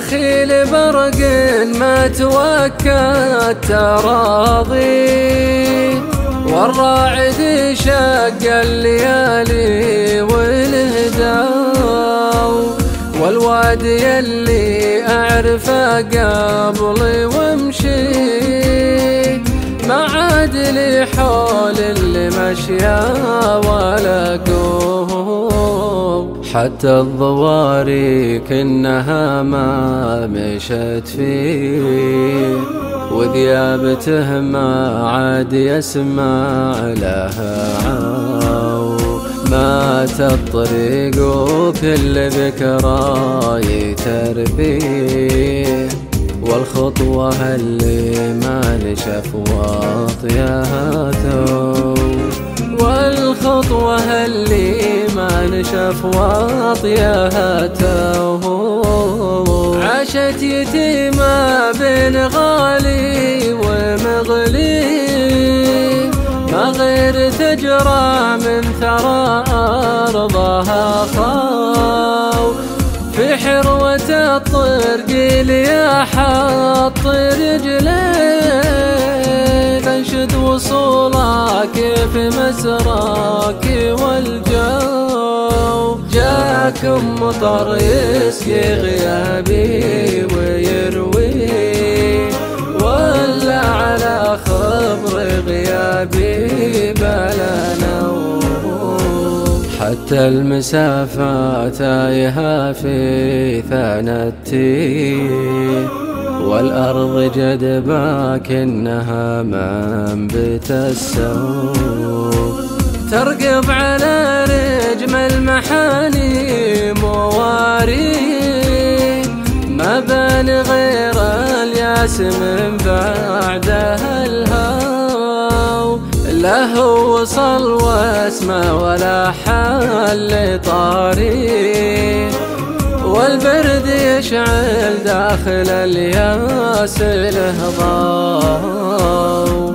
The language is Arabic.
بخيل برق ما توكى التراضي، والراعد شق الليالي والهداو، والوادي اللي أعرفه قبلي وامشي، ما عاد لي حول اللي مشيا ولا قوم، حتى الضواري كنها ما مشت فيه، وذيابته ما عاد يسمع لها عاو، مات الطريق وكل ذكرى يتربيه، والخطوة اللي ما نشف واطيها تو، والخطوة اللي ما نشف واطيها تو، عاشت يتيمة بين غالي ومغلي، ما غير تجرى من ثرى أرضها خاو، في حروة الطرق اللي حط رجليك، انشد وصولك في مسراك والجو، جاكم مطر يسقي غيابي ويروي، ولا على خبر غيابي بلا نوم، حتى المسافة تايهة في ثنتي، والأرض جدبا كأنها منبت السوق، ترقب على رجم المحاني مواري، ما بان غير الياس من بعدها الهاو، له وصل واسمه ولا حل طاري، والبرد يشعل داخل الياس له ضاو.